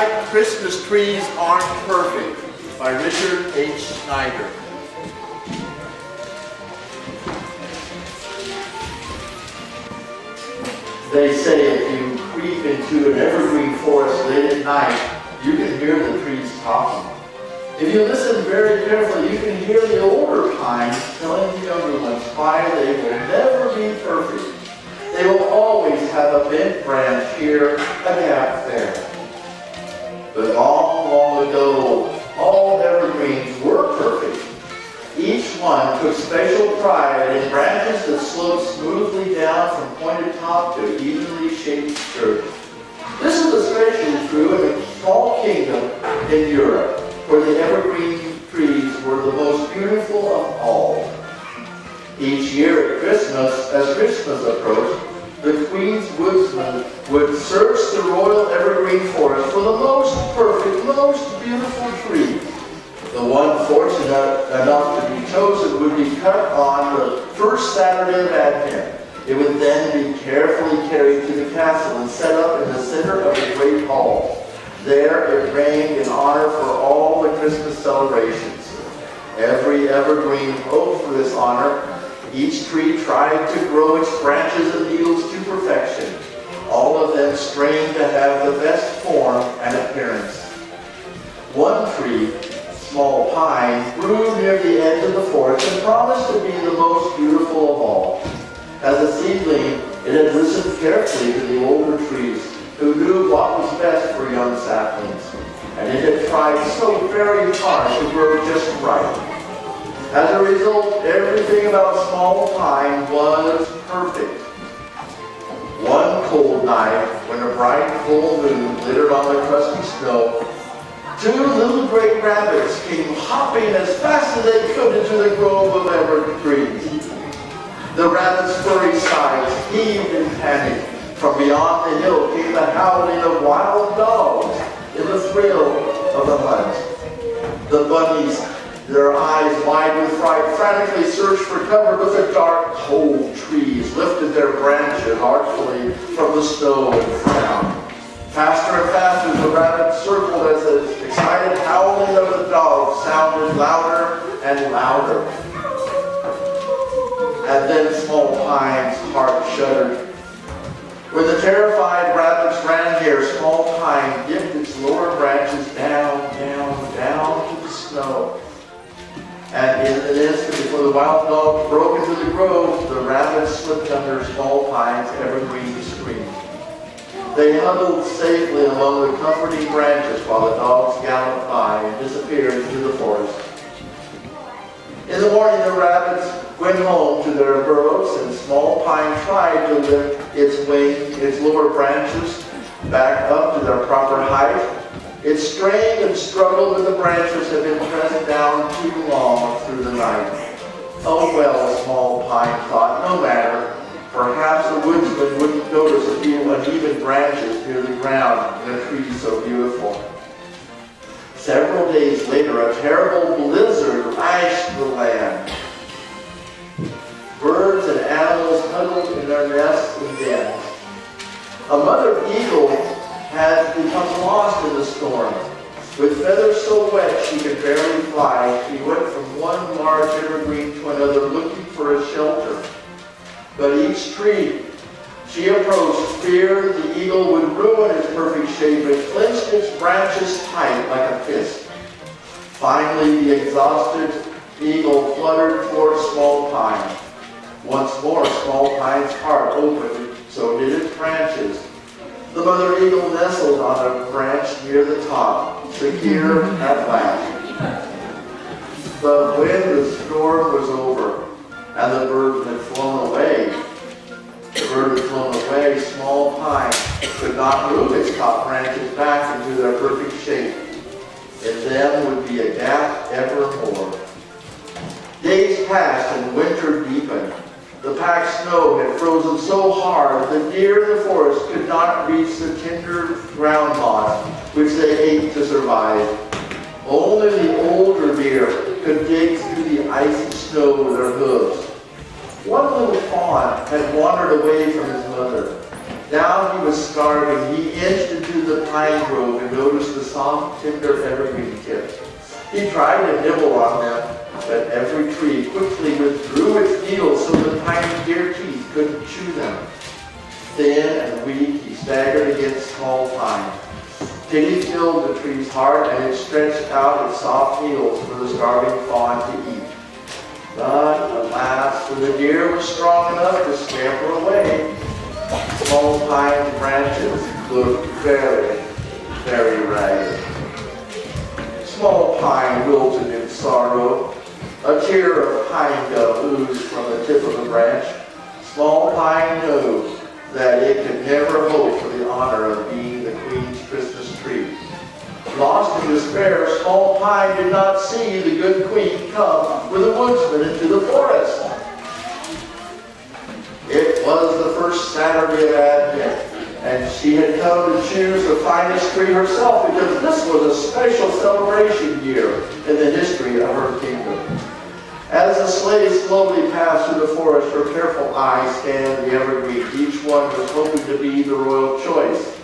Inside Christmas Trees Aren't Perfect by Richard H. Snyder. They say if you creep into an evergreen forest late at night, you can hear the trees talking. If you listen very carefully, you can hear the older pines telling the younger ones why they will never be perfect. They will always have a bent branch here, a gap there. But long, long ago, all evergreens were perfect. Each one took special pride in branches that sloped smoothly down from pointed top to evenly shaped skirt. This is especially true in a small kingdom in Europe, where the evergreen trees were the most beautiful of all. Each year at Christmas, as Christmas approached, the Queen's woodsman would search the royal evergreen forest for the most perfect, most beautiful tree. The one fortunate enough to be chosen would be cut on the first Saturday of Advent. It would then be carefully carried to the castle and set up in the center of the great hall. There it reigned in honor for all the Christmas celebrations. Every evergreen hoped for this honor. Each tree tried to grow its branches and needles to perfection. All of them strained to have the best form and appearance. One tree, small pine, grew near the edge of the forest and promised to be the most beautiful of all. As a seedling, it had listened carefully to the older trees, who knew what was best for young saplings, and it had tried so very hard to grow just right. As a result, everything about small pine was perfect. One cold night, when a bright full moon glittered on the crusty snow, two little gray rabbits came hopping as fast as they could into the grove of evergreens. The rabbits' furry sides heaved in panic. From beyond the hill came the howling of wild dogs in the thrill of the hunt. The bunnies, their eyes wide with fright, frantically searched for cover, but the dark, cold trees lifted their branches artfully from the snow and frowned. Faster and faster the rabbits circled as the excited howling of the dogs sounded louder and louder. And then Small Pine's heart shuddered. When the terrified rabbits ran near, Small Pine dipped its lower branches down, down, down to the snow. And in an instant before the wild dogs broke into the grove, the rabbits slipped under Small Pine's evergreen screen. They huddled safely among the comforting branches while the dogs galloped by and disappeared into the forest. In the morning, the rabbits went home to their burrows, and Small Pine tried to lift its lower branches back up to their proper height. It strained and struggled, but the branches had been pressed down too long through the night. Oh well, Small Pine thought, no matter. Perhaps the woodsman wouldn't notice a few uneven branches near the ground in a tree so beautiful. Several days later, a terrible blizzard lashed the land. Birds and animals huddled in their nests and dens. A mother eagle had become lost in the storm. With feathers so wet she could barely fly, she went from one large evergreen to another looking for a shelter. But each tree she approached feared the eagle would ruin its perfect shape and clenched its branches tight like a fist. Finally, the exhausted eagle fluttered toward Small Pine. Once more, Small Pine's heart opened, so did its branches. The mother eagle nestled on a branch near the top, secure at last. But when the storm was over and the bird had flown away, Small Pine could not move its top branches back into their perfect shape. In them would be a gap evermore. Days passed and winter deepened. The packed snow had frozen so hard the deer in the forest could not reach the tender ground moss which they ate to survive. Only the older deer could dig through the icy snow with their hooves. One little fawn had wandered away from his mother. Now he was starving. He inched into the pine grove and noticed the soft, tender evergreen tips. He tried to nibble on them, but every tree quickly withdrew its needles so the tiny deer teeth couldn't chew them. Thin and weak, he staggered against Small Pine. Pity filled the tree's heart, and it stretched out its soft needles for the starving fawn to eat. But alas, for the deer was strong enough to scamper away. Small Pine's branches looked very, very ragged. Small Pine wilted in sorrow. A tear of pine gum oozed from the tip of the branch. Small Pine knew that it could never hope for the honor of being the Queen's Christmas tree. Lost in despair, Small Pine did not see the good Queen come with a woodsman into the forest. It was the first Saturday of Advent, and she had come to choose the finest tree herself because this was a special celebration year in the history of her kingdom. As the sleigh slowly passed through the forest, her careful eyes scanned the evergreens. Each one was hoping to be the royal choice.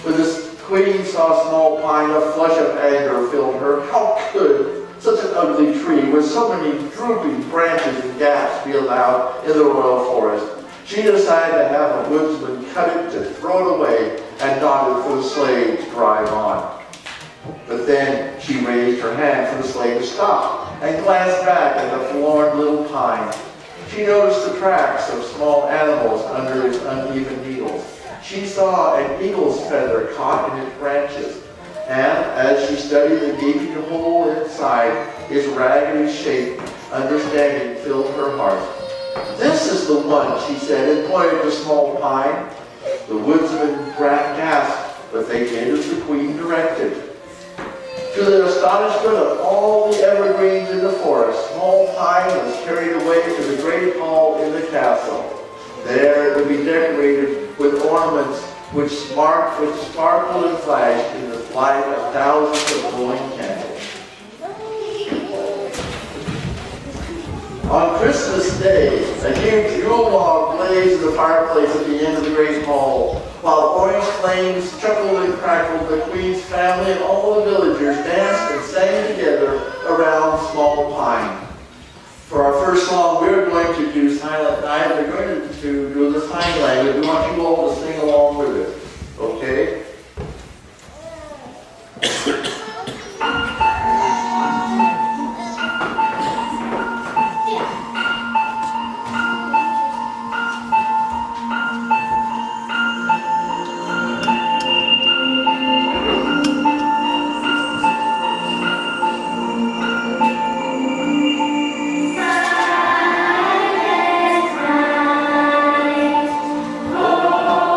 When the Queen saw Small Pine, a flush of anger filled her. How could such an ugly tree with so many drooping branches and gaps be allowed in the royal forest? She decided to have a woodsman cut it to throw it away and nodded for the sleigh to drive on. But then she raised her hand for the sleigh to stop and glanced back at the forlorn little pine. She noticed the tracks of small animals under its uneven needles. She saw an eagle's feather caught in its branches, and as she studied the gaping hole inside, its raggedy shape, understanding filled her heart. "This is the one," she said, and pointed to Small Pine. The woodsman gasped, but they did as the Queen directed. To the astonishment of all the evergreens in the forest, Small Pine was carried away to the great hall in the castle. There it would be decorated with ornaments which sparkled and flashed in the light of thousands of glowing candles. On Christmas Day, a huge Yule log blazed in the fireplace at the end of the great hall. While orange flames chuckled and crackled, the Queen's family and all the villagers danced and sang together around Small Pine. For our first song, we're going to do Silent Night. We're going to do the sign language. We want you all to sing along with it. Okay? Oh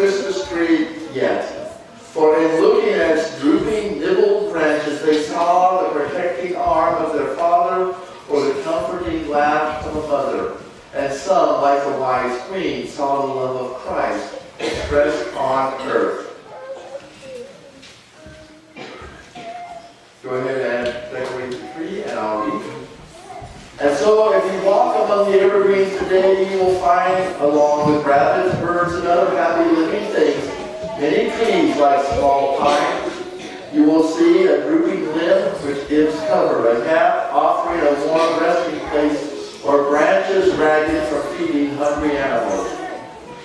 Christmas tree yet. For in looking at its drooping, nibbled branches, they saw the protecting arm of their father or the comforting laugh of a mother. And some, like the wise queen, saw the love of Christ expressed on earth. Go ahead and decorate the tree, and I'll read. And so, if you walk among the evergreens today, you will find, along with rabbits, birds, and other happy living things, many trees like small pines. You will see a drooping limb which gives cover, a cap offering a warm resting place, or branches ragged from feeding hungry animals.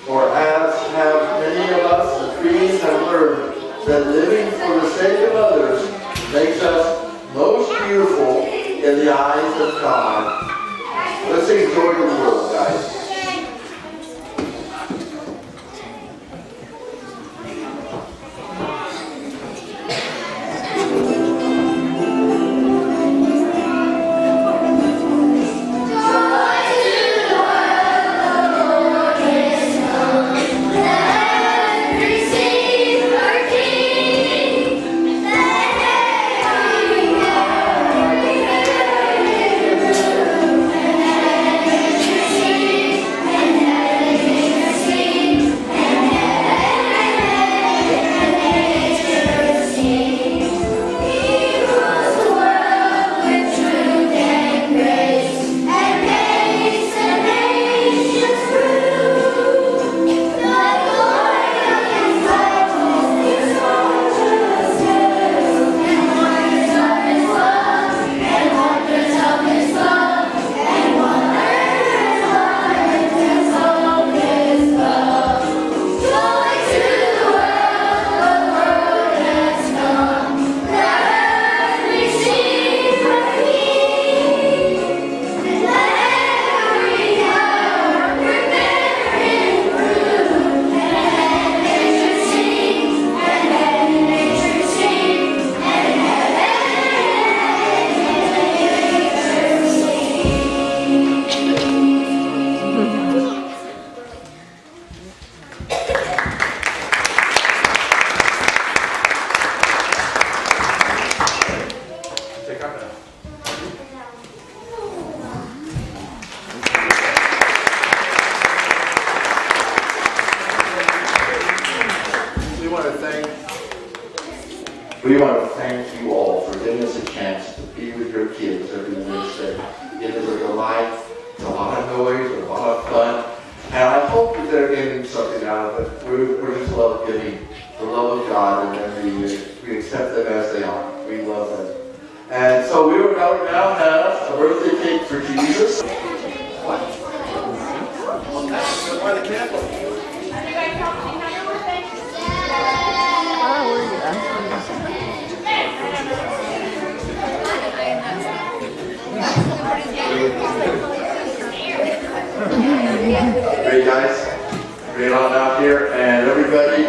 For as have many of us, the trees have learned that living for the sake of others makes us most beautiful in the eyes of God. Let's enjoy the world, guys. We want to thank you all for giving us a chance to be with your kids every Wednesday. It is a delight, it's a lot of noise, a lot of fun, and I hope that they're getting something out of it. We just love giving the love of God, and then we accept them as they are. We love them. And so we are going to now have a birthday cake for Jesus. What? Why the candle? Great guys, great on out here, and everybody